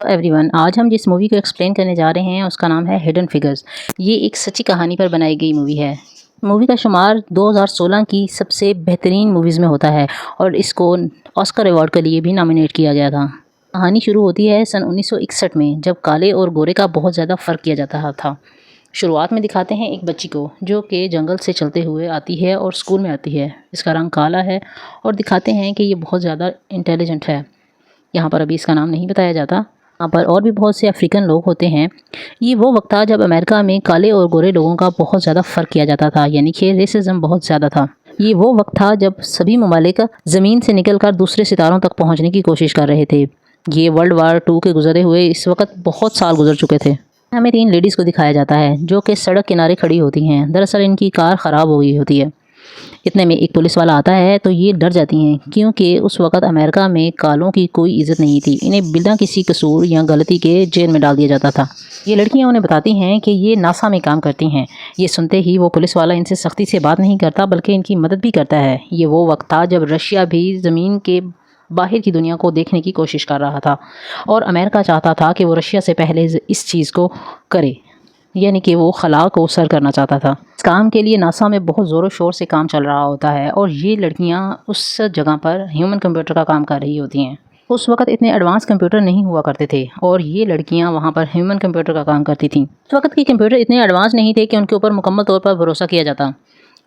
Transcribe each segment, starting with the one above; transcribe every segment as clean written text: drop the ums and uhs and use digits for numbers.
Everyone, आज हम जिस मूवी को एक्सप्लेन करने जा रहे हैं उसका नाम है हिडन फिगर्स। ये एक सच्ची कहानी पर बनाई गई मूवी है। मूवी का शुमार 2016 की सबसे बेहतरीन मूवीज़ में होता है और इसको ऑस्कर अवार्ड के लिए भी नॉमिनेट किया गया था। कहानी शुरू होती है सन 1961 में, जब काले और गोरे का बहुत ज़्यादा फ़र्क किया जाता था। शुरुआत में दिखाते हैं एक बच्ची को जो कि जंगल से चलते हुए आती है और स्कूल में आती है। इसका रंग काला है और दिखाते हैं कि ये बहुत ज़्यादा इंटेलिजेंट है। यहाँ पर अभी इसका नाम नहीं बताया जाता। यहाँ पर और भी बहुत से अफ्रीकन लोग होते हैं। ये वो वक्त था जब अमेरिका में काले और गोरे लोगों का बहुत ज़्यादा फ़र्क किया जाता था, यानी कि रेसिज्म बहुत ज़्यादा था। ये वो वक्त था जब सभी ममालिक ज़मीन से निकलकर दूसरे सितारों तक पहुँचने की कोशिश कर रहे थे। ये वर्ल्ड वार 2 के गुजरे हुए इस वक्त बहुत साल गुजर चुके थे। हमें 3 लेडीज़ को दिखाया जाता है जो कि सड़क किनारे खड़ी होती हैं। दरअसल इनकी कार ख़राब हो गई होती है। इतने में एक पुलिस वाला आता है तो ये डर जाती हैं, क्योंकि उस वक्त अमेरिका में कालों की कोई इज्जत नहीं थी। इन्हें बिना किसी कसूर या गलती के जेल में डाल दिया जाता था। ये लड़कियां उन्हें बताती हैं कि ये नासा में काम करती हैं। ये सुनते ही वो पुलिस वाला इनसे सख्ती से बात नहीं करता, बल्कि इनकी मदद भी करता है। ये वो वक्त था जब रशिया भी ज़मीन के बाहर की दुनिया को देखने की कोशिश कर रहा था और अमेरिका चाहता था कि वो रशिया से पहले इस चीज़ को करे, यानी कि वो खला को सर करना चाहता था। इस काम के लिए नासा में बहुत ज़ोरों शोर से काम चल रहा होता है और ये लड़कियां उस जगह पर ह्यूमन कंप्यूटर का काम कर रही होती हैं। उस वक्त इतने एडवांस कंप्यूटर नहीं हुआ करते थे और ये लड़कियां वहाँ पर ह्यूमन कंप्यूटर का काम करती थीं। उस वक्त के कंप्यूटर इतने एडवांस नहीं थे कि उनके ऊपर मुकम्मल तौर पर भरोसा किया जाता,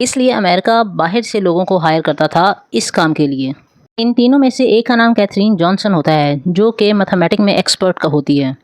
इसलिए अमेरिका बाहर से लोगों को हायर करता था इस काम के लिए। इन तीनों में से एक का नाम कैथरीन जॉनसन होता है, जो कि मैथमेटिक्स में एक्सपर्ट का होती है।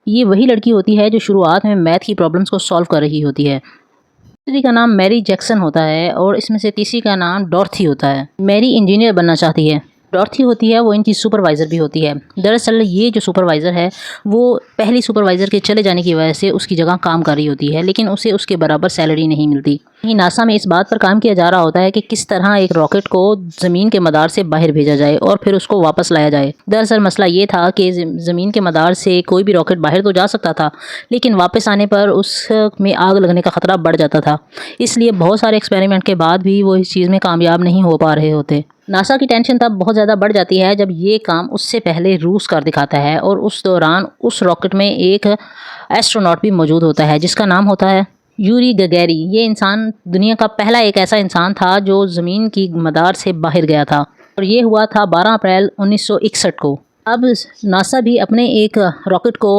ये वही लड़की होती है जो शुरुआत में मैथ की प्रॉब्लम्स को सॉल्व कर रही होती है। दूसरी का नाम मैरी जैक्सन होता है और इसमें से तीसरी का नाम डॉर्थी होता है। मैरी इंजीनियर बनना चाहती है। डॉर्थी होती है वो इनकी सुपरवाइज़र भी होती है। दरअसल ये जो सुपरवाइज़र है वो पहली सुपरवाइज़र के चले जाने की वजह से उसकी जगह काम कर रही होती है, लेकिन उसे उसके बराबर सैलरी नहीं मिलती। यही नासा में इस बात पर काम किया जा रहा होता है कि किस तरह एक रॉकेट को ज़मीन के मदार से बाहर भेजा जाए और फिर उसको वापस लाया जाए। दरअसल मसला ये था कि ज़मीन के मदार से कोई भी रॉकेट बाहर तो जा सकता था, लेकिन वापस आने पर उसमें आग लगने का ख़तरा बढ़ जाता था। इसलिए बहुत सारे एक्सपेरिमेंट के बाद भी वो इस चीज़ में कामयाब नहीं हो पा रहे होते। नासा की टेंशन तब बहुत ज़्यादा बढ़ जाती है जब ये काम उससे पहले रूस कर दिखाता है और उस दौरान उस रॉकेट में एक एस्ट्रोनॉट भी मौजूद होता है जिसका नाम होता है यूरी गगैरी। ये इंसान दुनिया का पहला एक ऐसा इंसान था जो ज़मीन की मदार से बाहर गया था और ये हुआ था 12 अप्रैल 1961 को। अब नासा भी अपने एक रॉकेट को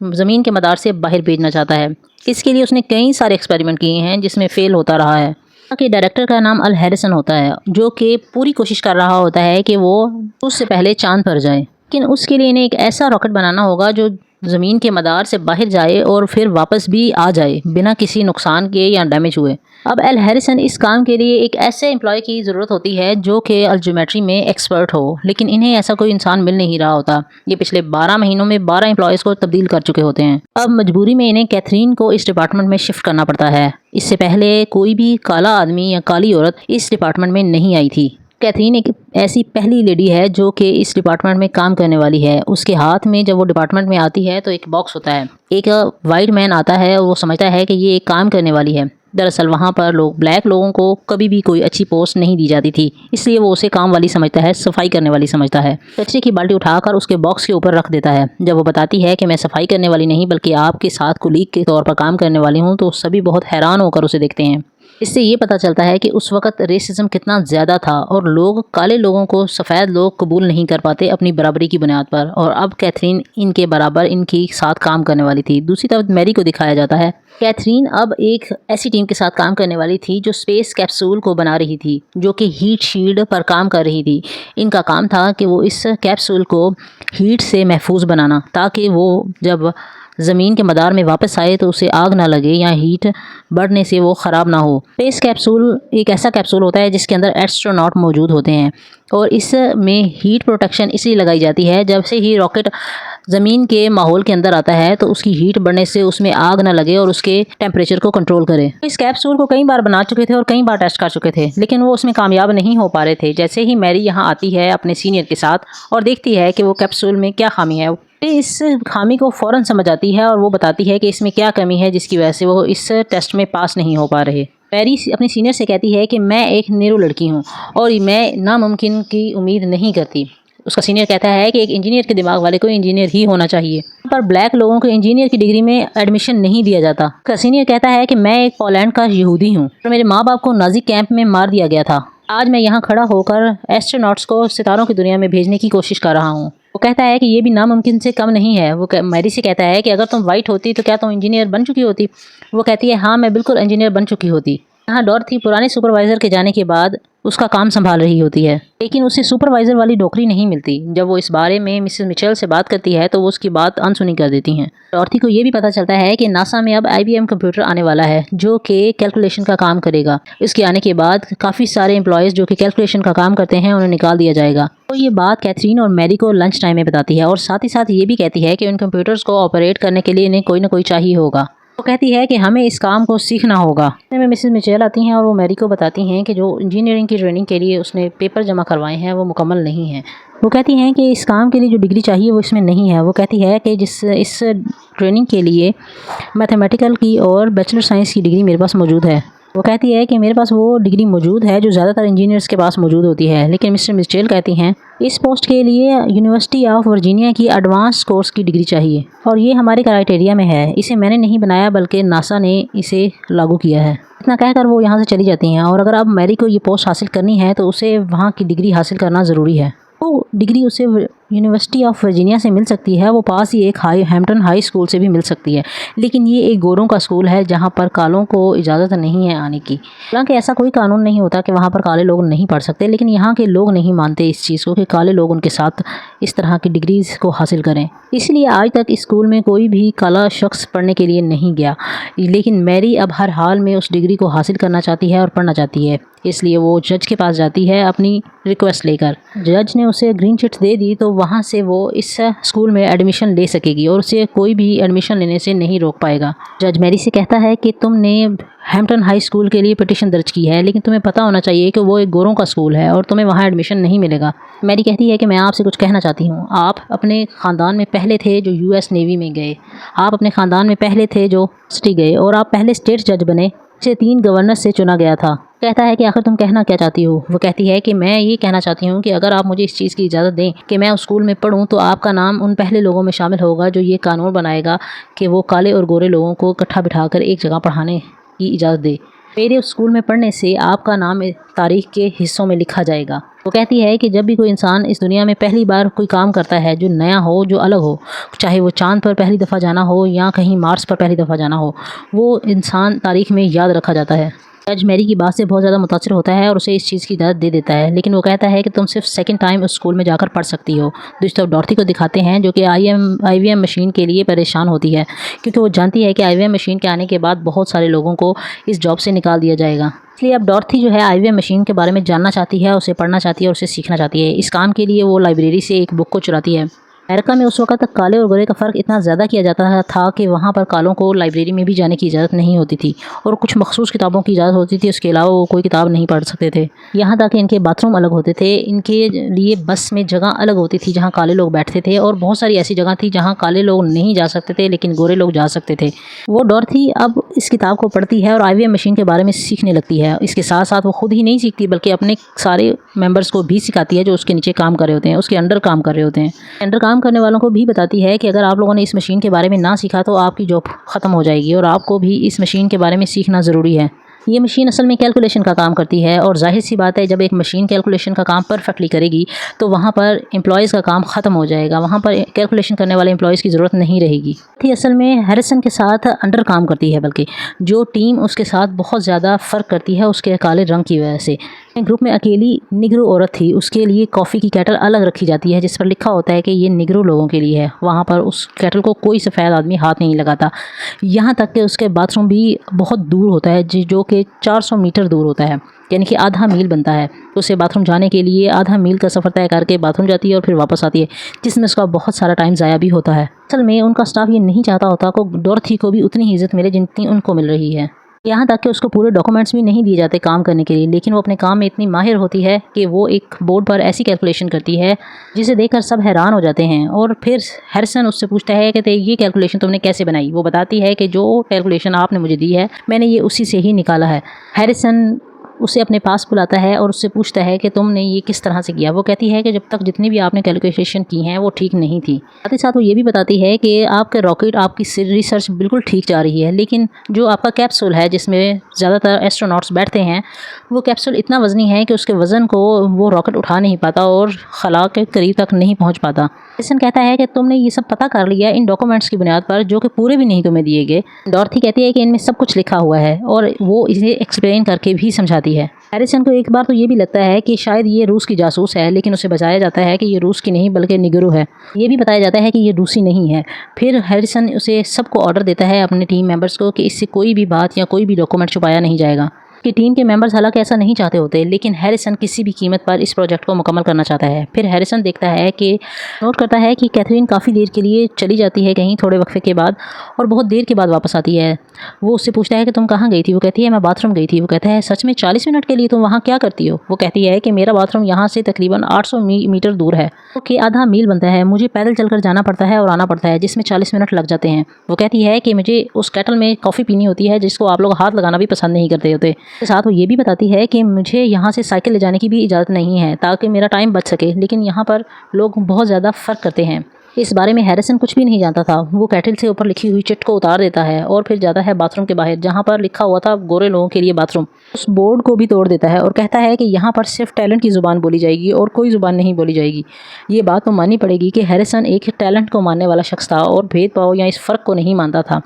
ज़मीन के मदार से बाहर भेजना चाहता है। इसके लिए उसने कई सारे एक्सपेरिमेंट किए हैं जिसमें फ़ेल होता रहा है। कि डायरेक्टर का नाम अल हैरिसन होता है, जो कि पूरी कोशिश कर रहा होता है कि वो उससे पहले चांद पर जाए, लेकिन उसके लिए इन्हें एक ऐसा रॉकेट बनाना होगा जो ज़मीन के मदार से बाहर जाए और फिर वापस भी आ जाए बिना किसी नुकसान के या डैमेज हुए। अब एल हैरिसन इस काम के लिए एक ऐसे एम्प्लॉय की ज़रूरत होती है जो कि अलज्योमेट्री में एक्सपर्ट हो, लेकिन इन्हें ऐसा कोई इंसान मिल नहीं रहा होता। ये पिछले 12 महीनों में 12 एम्प्लॉयज़ को तब्दील कर चुके होते हैं। अब मजबूरी में इन्हें कैथरीन को इस डिपार्टमेंट में शिफ्ट करना पड़ता है। इससे पहले कोई भी काला आदमी या काली औरत इस डिपार्टमेंट में नहीं आई थी। कैथरीन एक ऐसी पहली लेडी है जो कि इस डिपार्टमेंट में काम करने वाली है। उसके हाथ में जब वो डिपार्टमेंट में आती है तो एक बॉक्स होता है। एक वाइट मैन आता है और वो समझता है कि ये एक काम करने वाली है। दरअसल वहाँ पर ब्लैक लोगों को कभी भी कोई अच्छी पोस्ट नहीं दी जाती थी, इसलिए वो उसे काम वाली समझता है, सफाई करने वाली समझता है। कचरे की बाल्टी उठाकर उसके बॉक्स के ऊपर रख देता है। जब वो बताती है कि मैं सफाई करने वाली नहीं बल्कि आपके साथ कुलीग के तौर पर काम करने वाली हूँ, तो सभी बहुत हैरान होकर उसे देखते हैं। इससे ये पता चलता है कि उस वक्त रेसिज्म कितना ज़्यादा था और लोग काले लोगों को सफ़ेद लोग कबूल नहीं कर पाते अपनी बराबरी की बुनियाद पर, और अब कैथरीन इनके बराबर इनके साथ काम करने वाली थी। दूसरी तरफ मैरी को दिखाया जाता है। कैथरीन अब एक ऐसी टीम के साथ काम करने वाली थी जो स्पेस कैप्सूल को बना रही थी, जो कि हीट शील्ड पर काम कर रही थी। इनका काम था कि वो इस कैप्सूल को हीट से महफूज बनाना, ताकि वो जब ज़मीन के मदार में वापस आए तो उसे आग ना लगे या हीट बढ़ने से वो ख़राब ना हो। स्पेस कैप्सूल एक ऐसा कैप्सूल होता है जिसके अंदर एस्ट्रोनॉट मौजूद होते हैं और इसमें हीट प्रोटेक्शन इसलिए लगाई जाती है जब से ही रॉकेट ज़मीन के माहौल के अंदर आता है तो उसकी हीट बढ़ने से उसमें आग ना लगे और उसके टेम्परेचर को कंट्रोल करे। इस कैप्सूल को कई बार बना चुके थे और कई बार टेस्ट कर चुके थे, लेकिन वो उसमें कामयाब नहीं हो पा रहे थे। जैसे ही मैरी यहाँ आती है अपने सीनियर के साथ और देखती है कि वो कैप्सूल में क्या खामी है, इस खामी को फ़ौरन समझ आती है और वो बताती है कि इसमें क्या कमी है जिसकी वजह से वो इस टेस्ट में पास नहीं हो पा रहे। मैरी अपने सीनियर से कहती है कि मैं एक नेरो लड़की हूँ और मैं नामुमकिन की उम्मीद नहीं करती। उसका सीनियर कहता है कि एक इंजीनियर के दिमाग वाले को इंजीनियर ही होना चाहिए, पर ब्लैक लोगों को इंजीनियर की डिग्री में एडमिशन नहीं दिया जाता। उसका सीनियर कहता है कि मैं एक पोलैंड का यहूदी हूँ और मेरे माँ बाप को नाजी कैंप में मार दिया गया था। आज मैं यहाँ खड़ा होकर एस्ट्रोनॉट्स को सितारों की दुनिया में भेजने की कोशिश कर रहा हूँ। वो कहता है कि ये भी नामुमकिन से कम नहीं है। वो मैरी से कहता है कि अगर तुम वाइट होती तो क्या तुम इंजीनियर बन चुकी होती। वो कहती है हाँ, मैं बिल्कुल इंजीनियर बन चुकी होती। यहाँ डॉर्थी पुराने सुपरवाइजर के जाने के बाद उसका काम संभाल रही होती है, लेकिन उसे सुपरवाइजर वाली नौकरी नहीं मिलती। जब वो इस बारे में मिसेस मिचेल से बात करती है तो वो उसकी बात अनसुनी कर देती हैं। डॉर्थी को ये भी पता चलता है कि नासा में अब IBM कंप्यूटर आने वाला है जो कि कैलकुलेशन का काम करेगा। इसके आने के बाद काफ़ी सारे एम्प्लॉयज़ जो कि कैलकुलेशन का काम करते हैं उन्हें निकाल दिया जाएगा। तो ये बात कैथरीन और मैरी को लंच टाइम में बताती है और साथ ही साथ ये भी कहती है कि उन कंप्यूटर्स को ऑपरेट करने के लिए इन्हें कोई ना कोई चाहिए होगा। वो कहती है कि हमें इस काम को सीखना होगा। इतने में मिसेस मिचेल आती हैं और वो मैरी को बताती हैं कि जो इंजीनियरिंग की ट्रेनिंग के लिए उसने पेपर जमा करवाए हैं वो मुकम्मल नहीं हैं। वो कहती हैं कि इस काम के लिए जो डिग्री चाहिए वो इसमें नहीं है। वो कहती है कि इस ट्रेनिंग के लिए मैथमेटिकल की और बैचलर साइंस की डिग्री मेरे पास मौजूद है। वो कहती है कि मेरे पास वो डिग्री मौजूद है जो ज़्यादातर इंजीनियर्स के पास मौजूद होती है, लेकिन मिस्टर मिचेल कहती हैं इस पोस्ट के लिए यूनिवर्सिटी ऑफ वर्जीनिया की एडवांस कोर्स की डिग्री चाहिए और ये हमारे क्राइटेरिया में है। इसे मैंने नहीं बनाया बल्कि नासा ने इसे लागू किया है। इतना कहकर वो यहाँ से चली जाती हैं और अगर अब मैरी को ये पोस्ट हासिल करनी है तो उसे वहाँ की डिग्री हासिल करना ज़रूरी है। वो डिग्री उसे यूनिवर्सिटी ऑफ वर्जीनिया से मिल सकती है, वो पास ही एक हैम्पटन हाई स्कूल से भी मिल सकती है, लेकिन ये एक गोरों का स्कूल है जहाँ पर कालों को इजाज़त नहीं है आने की। हालांकि ऐसा कोई कानून नहीं होता कि वहाँ पर काले लोग नहीं पढ़ सकते, लेकिन यहाँ के लोग नहीं मानते इस चीज़ को कि काले लोग उनके साथ इस तरह की डिग्रीज़ को हासिल करें। इसलिए आज तक इस स्कूल में कोई भी काला शख्स पढ़ने के लिए नहीं गया, लेकिन मैरी अब हर हाल में उस डिग्री को हासिल करना चाहती है और पढ़ना चाहती है। इसलिए वो जज के पास जाती है अपनी रिक्वेस्ट लेकर। जज ने उसे ग्रीन चिट दे दी तो वहाँ से वो इस स्कूल में एडमिशन ले सकेगी और उसे कोई भी एडमिशन लेने से नहीं रोक पाएगा। जज मैरी से कहता है कि तुमने हैम्पटन हाई स्कूल के लिए पिटीशन दर्ज की है, लेकिन तुम्हें पता होना चाहिए कि वो एक गोरों का स्कूल है और तुम्हें वहाँ एडमिशन नहीं मिलेगा। मैरी कहती है कि मैं आपसे कुछ कहना चाहती हूँ। आप अपने ख़ानदान में पहले थे जो US नेवी में गए, आप अपने ख़ानदान में पहले थे जो सिटी गए और आप पहले स्टेट जज बने से 3 गवर्नर से चुना गया था। कहता है कि आखिर तुम कहना क्या चाहती हो। वो कहती है कि मैं ये कहना चाहती हूँ कि अगर आप मुझे इस चीज़ की इजाज़त दें कि मैं उस स्कूल में पढ़ूँ तो आपका नाम उन पहले लोगों में शामिल होगा जो ये कानून बनाएगा कि वो काले और गोरे लोगों को इकट्ठा बिठाकर एक जगह पढ़ाने की इजाज़त दे। मेरे उस स्कूल में पढ़ने से आपका नाम तारीख के हिस्सों में लिखा जाएगा। वो कहती है कि जब भी कोई इंसान इस दुनिया में पहली बार कोई काम करता है जो नया हो, जो अलग हो, चाहे वो चांद पर पहली दफ़ा जाना हो या कहीं मार्स पर पहली दफ़ा जाना हो, वो इंसान तारीख में याद रखा जाता है। जज मैरी की बात से बहुत ज़्यादा मुतासिर होता है और उसे इस चीज़ की इजाज़त दे देता है, लेकिन वो कहता है कि तुम सिर्फ सेकंड टाइम उस स्कूल में जाकर पढ़ सकती हो। दूसरी तरफ डॉर्थी को दिखाते हैं जो कि IBM मशीन के लिए परेशान होती है, क्योंकि वो जानती है कि IBM मशीन के आने के बाद बहुत सारे लोगों को इस जॉब से निकाल दिया जाएगा। इसलिए अब डॉर्थी जो है IBM मशीन के बारे में जानना चाहती है, उसे पढ़ना चाहती है और उसे सीखना चाहती है। इस काम के लिए वो लाइब्रेरी से एक बुक को चुराती है। अमेरिका में उस वक्त तक काले और गोरे का फ़र्क इतना ज़्यादा किया जाता था कि वहाँ पर कालों को लाइब्रेरी में भी जाने की इजाज़त नहीं होती थी और कुछ मखसूस किताबों की इजाज़त होती थी, उसके अलावा वो कोई किताब नहीं पढ़ सकते थे। यहाँ तक कि इनके बाथरूम अलग होते थे, इनके लिए बस में जगह अलग होती थी जहाँ काले लोग बैठते थे और बहुत सारी ऐसी जगह थी जहाँ काले लोग नहीं जा सकते थे लेकिन गोरे लोग जा सकते थे। वो डॉर्थी अब इस किताब को पढ़ती है और IBM मशीन के बारे में सीखने लगती है। इसके साथ साथ वो खुद ही नहीं सीखती बल्कि अपने सारे मेंबर्स को भी सिखाती है जो उसके नीचे काम कर रहे होते हैं, उसके अंडर काम कर रहे होते हैं। अंडर काम करने वालों को भी बताती है कि अगर आप लोगों ने इस मशीन के बारे में ना सीखा तो आपकी जॉब ख़त्म हो जाएगी और आपको भी इस मशीन के बारे में सीखना ज़रूरी है। ये मशीन असल में कैलकुलेशन का काम करती है और जाहिर सी बात है जब एक मशीन कैलकुलेशन का काम परफेक्टली करेगी तो वहाँ पर एम्प्लॉयज़ का काम ख़त्म हो जाएगा, वहाँ पर कैलकुलेशन करने वाले एम्प्लॉयज़ की ज़रूरत नहीं रहेगी। थी असल में हैरिसन के साथ अंडर काम करती है, बल्कि जो टीम उसके साथ बहुत ज़्यादा फ़र्क करती है उसके काले रंग की वजह से। ग्रुप में अकेली निग्रो औरत थी, उसके लिए कॉफ़ी की केटल अलग रखी जाती है जिस पर लिखा होता है कि ये निग्रो लोगों के लिए है। वहाँ पर उस केटल को कोई सफ़ेद आदमी हाथ नहीं लगाता, यहाँ तक कि उसके बाथरूम भी बहुत दूर होता है जो कि 400 मीटर दूर होता है, यानी कि आधा मील बनता है। तो उसे बाथरूम जाने के लिए आधा मील का सफ़र तय करके बाथरूम जाती है और फिर वापस आती है, जिसमें उसका बहुत सारा टाइम ज़ाया भी होता है। असल में उनका स्टाफ ये नहीं चाहता होता कि डॉर्थी को भी उतनी ही इज़्ज़त मिले जितनी उनको मिल रही है। यहाँ तक कि उसको पूरे डॉक्यूमेंट्स भी नहीं दिए जाते काम करने के लिए, लेकिन वो अपने काम में इतनी माहिर होती है कि वो एक बोर्ड पर ऐसी कैलकुलेशन करती है जिसे देखकर सब हैरान हो जाते हैं। और फिर हैरिसन उससे पूछता है कि ये कैलकुलेशन तुमने कैसे बनाई। वो बताती है कि जो कैलकुलेशन आपने मुझे दी है मैंने ये उसी से ही निकाला है। हैरिसन उसे अपने पास बुलाता है और उससे पूछता है कि तुमने ये किस तरह से किया। वो कहती है कि जब तक जितनी भी आपने कैलकुलेशन की हैं वो ठीक नहीं थी। साथ ही साथ वो ये भी बताती है कि आपके रॉकेट, आपकी रिसर्च बिल्कुल ठीक जा रही है, लेकिन जो आपका कैप्सूल है जिसमें ज़्यादातर एस्ट्रोनॉट्स बैठते हैं, वो कैप्सूल इतना वजनी है कि उसके वज़न को वो रॉकेट उठा नहीं पाता और खला के करीब तक नहीं पहुँच पाता। हैरिसन कहता है कि तुमने ये सब पता कर लिया इन डॉक्यूमेंट्स की बुनियाद पर, जो कि पूरे भी नहीं तुम्हें दिए गए। डॉर्थी कहती है कि इनमें सब कुछ लिखा हुआ है और वो इसे एक्सप्लेन करके भी समझाती है। हैरिसन को एक बार तो ये भी लगता है कि शायद ये रूस की जासूस है, लेकिन उसे बताया जाता है कि ये रूस की नहीं बल्कि निगरो है। ये भी बताया जाता है कि ये रूसी नहीं है। फिर हैरिसन उसे सबको ऑर्डर देता है, अपने टीम मेंबर्स को, कि इससे कोई भी बात या कोई भी डॉक्यूमेंट छुपाया नहीं जाएगा। कि टीम के मेंबर्स हालांकि ऐसा नहीं चाहते होते, लेकिन हैरिसन किसी भी कीमत पर इस प्रोजेक्ट को मुकम्मल करना चाहता है। फिर हैरिसन देखता है कि नोट करता है कि कैथरीन काफ़ी देर के लिए चली जाती है कहीं, थोड़े वक्फे के बाद, और बहुत देर के बाद वापस आती है। वो उससे पूछता है कि तुम कहाँ गई थी। वो कहती है मैं बाथरूम गई थी। वो कहता है सच में 40 मिनट के लिए तुम वहाँ क्या करती हो। वो कहती है कि मेरा बाथरूम यहाँ से तकरीबन 800 मीटर दूर है, कि आधा मील बनता है, मुझे पैदल चलकर जाना पड़ता है और आना पड़ता है, जिसमें 40 मिनट लग जाते हैं। वो कहती है कि मुझे उस केटल में कॉफ़ी पीनी होती है जिसको आप लोग हाथ लगाना भी पसंद नहीं करते होते। साथ वो ये भी बताती है कि मुझे यहाँ से साइकिल ले जाने की भी इजाज़त नहीं है ताकि मेरा टाइम बच सके, लेकिन यहाँ पर लोग बहुत ज़्यादा फ़र्क करते हैं। इस बारे में हैरिसन कुछ भी नहीं जानता था। वो कैटल से ऊपर लिखी हुई चिट को उतार देता है और फिर जाता है बाथरूम के बाहर, जहाँ पर लिखा हुआ था गोरे लोगों के लिए बाथरूम। उस बोर्ड को भी तोड़ देता है और कहता है कि यहाँ पर सिर्फ टैलेंट की ज़ुबान बोली जाएगी और कोई ज़ुबान नहीं बोली जाएगी। ये बात तो माननी पड़ेगी कि हैरिसन एक टैलेंट को मानने वाला शख्स था और भेदभाव या इस फ़र्क को नहीं मानता था।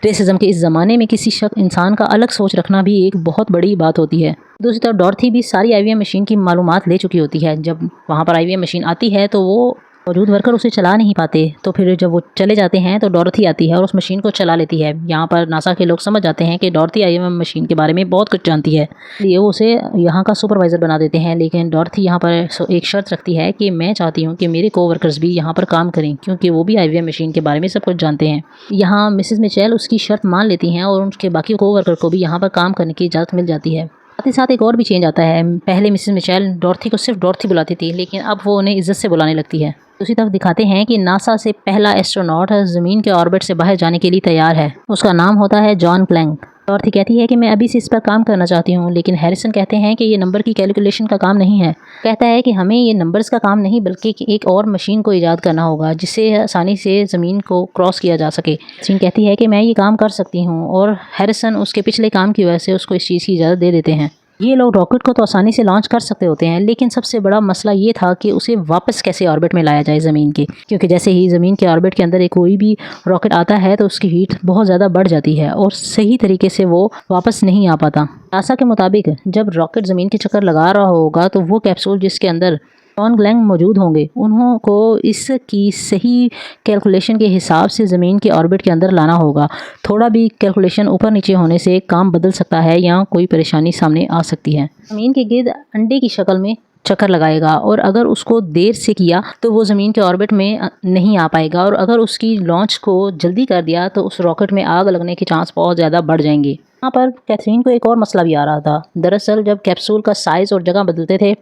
रेसिज्म के इस ज़माने में किसी इंसान का अलग सोच रखना भी एक बहुत बड़ी बात होती है। दूसरी तरफ डॉर्थी भी सारी IVM मशीन की मालूमात ले चुकी होती है। जब वहाँ पर IVM मशीन आती है तो वो मौजूद वर्कर उसे चला नहीं पाते, तो फिर जब वो चले जाते हैं तो डॉर्थी आती है और उस मशीन को चला लेती है। यहाँ पर नासा के लोग समझ जाते हैं कि डॉर्थी IVM मशीन के बारे में बहुत कुछ जानती है, इसलिए वो उसे यहाँ का सुपरवाइज़र बना देते हैं। लेकिन डॉर्थी यहाँ पर एक शर्त रखती है कि मैं चाहती हूँ कि मेरे कोवर्कर्स भी यहाँ पर काम करें, क्योंकि वो भी IVM मशीन के बारे में सब कुछ जानते हैं। यहाँ मिसेस मिचेल उसकी शर्त मान लेती हैं और उनके बाकी कोवर्कर को भी यहाँ पर काम करने की इजाज़त मिल जाती है। साथ ही साथ एक और भी चेंज आता है। पहले मिसेस मिचेल डॉर्थी को सिर्फ डॉर्थी बुलाती थी, लेकिन अब वो उन्हें इज्जत से बुलाने लगती है। दूसरी तरफ दिखाते हैं कि नासा से पहला एस्ट्रोनॉट ज़मीन के ऑर्बिट से बाहर जाने के लिए तैयार है। उसका नाम होता है जॉन प्लैंक। डॉर्थी कहती है कि मैं अभी से इस पर काम करना चाहती हूँ, लेकिन हैरिसन कहते हैं कि ये नंबर की कैलकुलेशन का काम नहीं है। कहता है कि हमें ये नंबर्स का काम नहीं बल्कि एक और मशीन को ईजाद करना होगा जिससे आसानी से ज़मीन को क्रॉस किया जा सके। कैथरीन कहती है कि मैं ये काम कर सकती हूँ और हैरिसन उसके पिछले काम की वजह से उसको इस चीज़ की इजाज़त दे देते हैं। ये लोग रॉकेट को तो आसानी से लॉन्च कर सकते होते हैं, लेकिन सबसे बड़ा मसला ये था कि उसे वापस कैसे ऑर्बिट में लाया जाए ज़मीन के, क्योंकि जैसे ही ज़मीन के ऑर्बिट के अंदर एक कोई भी रॉकेट आता है तो उसकी हीट बहुत ज़्यादा बढ़ जाती है और सही तरीके से वो वापस नहीं आ पाता। नासा के मुताबिक जब रॉकेट ज़मीन के चक्कर लगा रहा होगा तो वो कैप्सूल जिसके अंदर जॉन प्लैंक मौजूद होंगे, उन्हों को इसकी सही कैलकुलेशन के हिसाब से ज़मीन के ऑर्बिट के अंदर लाना होगा। थोड़ा भी कैलकुलेशन ऊपर नीचे होने से काम बदल सकता है या कोई परेशानी सामने आ सकती है। ज़मीन के गिर्द अंडे की शक्ल में चक्कर लगाएगा और अगर उसको देर से किया तो वो ज़मीन के ऑर्बिट में नहीं आ पाएगा, और अगर उसकी लॉन्च को जल्दी कर दिया तो उस रॉकेट में आग लगने के चांस बहुत ज़्यादा बढ़ जाएंगे। यहाँ पर कैथरीन को एक और मसला भी आ रहा था। दरअसल जब कैप्सूल का साइज़ और जगह बदलते थे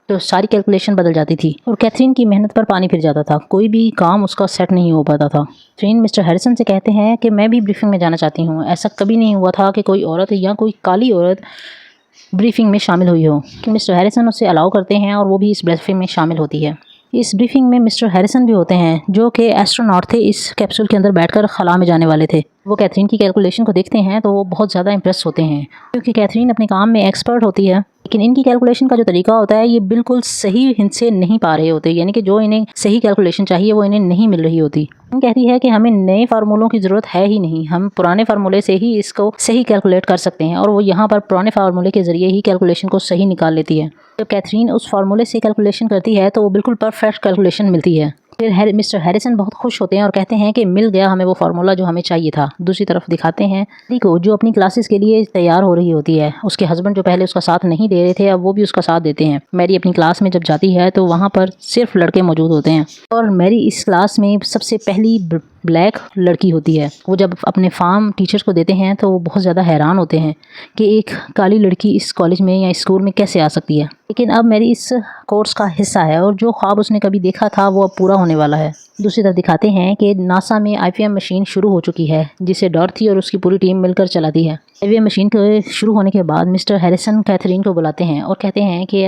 तो सारी कैलकुलेशन बदल जाती थी और कैथरीन की मेहनत पर पानी फिर जाता था। कोई भी काम उसका सेट नहीं हो पाता था। कैथरीन मिस्टर हैरिसन से कहते हैं कि मैं भी ब्रीफिंग में जाना चाहती हूँ। ऐसा कभी नहीं हुआ था कि कोई औरत या कोई काली औरत ब्रीफिंग में शामिल हुई हो। मिस्टर हैरिसन उसे अलाउ करते हैं और वो भी इस ब्रीफिंग में शामिल होती है। इस ब्रीफिंग में मिस्टर हैरिसन भी होते हैं, जो कि एस्ट्रोनॉट थे, इस कैप्सूल के अंदर बैठकर खला में जाने वाले थे। वो कैथरीन की कैलकुलेशन को देखते हैं तो वो बहुत ज़्यादा इंप्रेस होते हैं, क्योंकि कैथरीन अपने काम में एक्सपर्ट होती है, लेकिन इनकी कैलकुलेशन का जो तरीका होता है ये बिल्कुल सही हिस्से नहीं पा रहे होते, यानी कि जो इन्हें सही कैलकुलेशन चाहिए वो इन्हें नहीं मिल रही होती। कहती है कि हमें नए फार्मूलों की ज़रूरत है ही नहीं, हम पुराने फार्मूले से ही इसको सही कैलकुलेट कर सकते हैं, और वो यहाँ पर पुराने फार्मूले के ज़रिए ही कैलकुलेशन को सही निकाल लेती है। जब कैथरीन उस फार्मूले से कैलकुलेशन करती है तो वो बिल्कुल परफेक्ट कैलकुलेशन मिलती है। फिर मिस्टर हैरिसन बहुत खुश होते हैं और कहते हैं कि मिल गया हमें वो फार्मूला जो हमें चाहिए था। दूसरी तरफ दिखाते हैं मैरी को, जो अपनी क्लासेस के लिए तैयार हो रही होती है। उसके हस्बैंड जो पहले उसका साथ नहीं दे रहे थे अब वो भी उसका साथ देते हैं। मैरी अपनी क्लास में जब जाती है तो वहाँ पर सिर्फ लड़के मौजूद होते हैं और मैरी इस क्लास में सबसे पहली ब्लैक लड़की होती है। वो जब अपने फार्म टीचर्स को देते हैं तो वो बहुत ज़्यादा हैरान होते हैं कि एक काली लड़की इस कॉलेज में या स्कूल में कैसे आ सकती है। लेकिन अब मैरी इस कोर्स का हिस्सा है और जो ख्वाब उसने कभी देखा था वो अब पूरा होने वाला है। दूसरी तरफ दिखाते हैं कि नासा में IVM मशीन शुरू हो चुकी है जिसे डॉर्थी और उसकी पूरी टीम मिलकर चलाती है। IVM मशीन के शुरू होने के बाद मिस्टर हैरिसन कैथरीन को बुलाते हैं और कहते हैं कि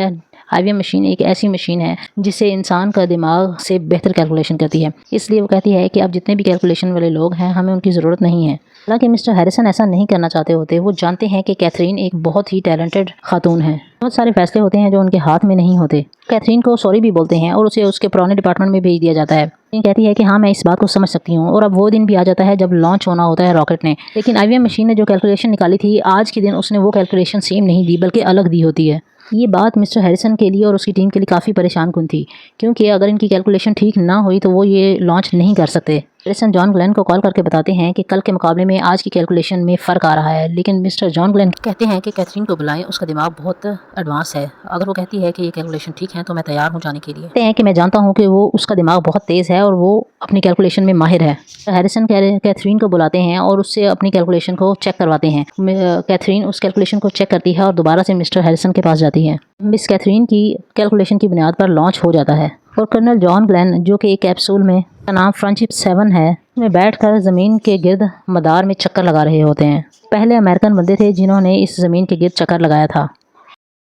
IVM मशीन एक ऐसी मशीन है जिससे इंसान का दिमाग से बेहतर कैलकुलेशन करती है। इसलिए वो कहती है कि अब जितने भी कैलकुलेशन वाले लोग हैं हमें उनकी ज़रूरत नहीं है। हालांकि मिस्टर हैरिसन ऐसा नहीं करना चाहते होते। वो जानते हैं कि कैथरीन एक बहुत ही टैलेंटेड खातून है। बहुत सारे फैसले होते हैं जो उनके हाथ में नहीं होते। कैथरीन को सॉरी भी बोलते हैं और उसे उसके पुराने डिपार्टमेंट में भेज दिया जाता है। कहती है कि हाँ मैं इस बात को समझ सकती हूँ। और अब वो दिन भी आ जाता है जब लॉन्च होना होता है रॉकेट ने। लेकिन IVM मशीन ने जो कैलकुलेशन निकाली थी आज के दिन उसने वो कैलकुलेशन सेम नहीं दी बल्कि अलग दी होती है। ये बात मिस्टर हैरिसन के लिए और उसकी टीम के लिए काफ़ी परेशान कुन थी क्योंकि अगर इनकी कैलकुलेशन ठीक ना हुई तो वो ये लॉन्च नहीं कर सकते। हैरिसन जॉन ग्लेन को कॉल करके बताते हैं कि कल के मुकाबले में आज की कैलकुलेशन में फ़र्क आ रहा है। लेकिन मिस्टर जॉन ग्लेन कहते हैं कि कैथरीन को बुलाएं, उसका दिमाग बहुत एडवांस है। अगर वो कहती है कि ये कैलकुलेशन ठीक है तो मैं तैयार हूँ जाने के लिए। कहते हैं कि मैं जानता हूँ कि वो उसका दिमाग बहुत तेज़ है और वो अपनी कैलकुलेशन में माहिर है। हैरिसन कैथरीन को बुलाते हैं और उससे अपनी कैलकुलेशन को चेक करवाते हैं। कैथरीन उस कैलकुलेशन को चेक करती है और दोबारा से मिस्टर हैरिसन के पास जाती है। मिस कैथरीन की कैलकुलेशन की बुनियाद पर लॉन्च हो जाता है और कर्नल जॉन ग्लेन जो कि एक कैप्सूल में का नाम फ्रेंडशिप 7 है में बैठकर ज़मीन के गिर्द मदार में चक्कर लगा रहे होते हैं। पहले अमेरिकन बंदे थे जिन्होंने इस ज़मीन के गिर्द चक्कर लगाया था।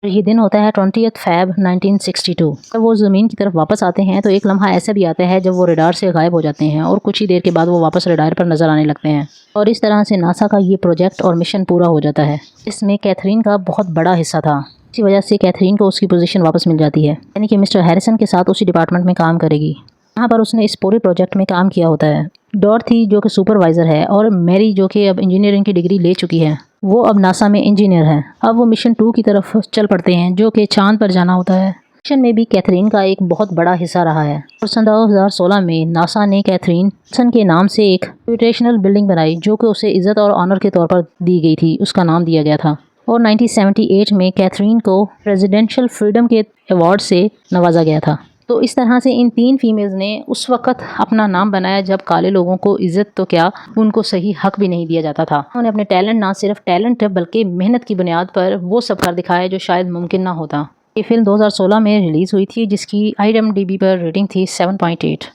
ये दिन होता है 20 फ़रवरी 1962। जब वो ज़मीन की तरफ वापस आते हैं तो एक लम्हा ऐसा भी आता है जब वो रडार से गायब हो जाते हैं और कुछ ही देर के बाद वो वापस रडार पर नज़र आने लगते हैं। और इस तरह से नासा का ये प्रोजेक्ट और मिशन पूरा हो जाता है। इसमें कैथरीन का बहुत बड़ा हिस्सा था। इसी वजह से कैथरीन को उसकी पोजीशन वापस मिल जाती है, यानी कि मिस्टर हैरिसन के साथ उसी डिपार्टमेंट में काम करेगी। यहाँ पर उसने इस पूरे प्रोजेक्ट में काम किया होता है। डॉर्थी जो कि सुपरवाइज़र है और मैरी जो कि अब इंजीनियरिंग की डिग्री ले चुकी है वो अब नासा में इंजीनियर है। अब वो मिशन 2 की तरफ चल पड़ते हैं जो कि चांद पर जाना होता है। मिशन में भी कैथरीन का एक बहुत बड़ा हिस्सा रहा है। और सन 2016 में नासा ने कैथरीन के नाम से एक रेपुटेशनल बिल्डिंग बनाई जो कि उसे इज़्ज़त और ऑनर के तौर पर दी गई थी, उसका नाम दिया गया था। और 1978 में कैथरीन को प्रेसिडेंशियल फ्रीडम के अवार्ड से नवाजा गया था। तो इस तरह से इन 3 फीमेल्स ने उस वक़्त अपना नाम बनाया जब काले लोगों को इज़्ज़त तो क्या उनको सही हक भी नहीं दिया जाता था। उन्होंने अपने टैलेंट ना सिर्फ टैलेंट बल्कि मेहनत की बुनियाद पर वो सब कर दिखाया जो शायद मुमकिन ना होता। ये फिल्म 2016 में रिलीज़ हुई थी जिसकी IMDb पर रेटिंग थी 7.8।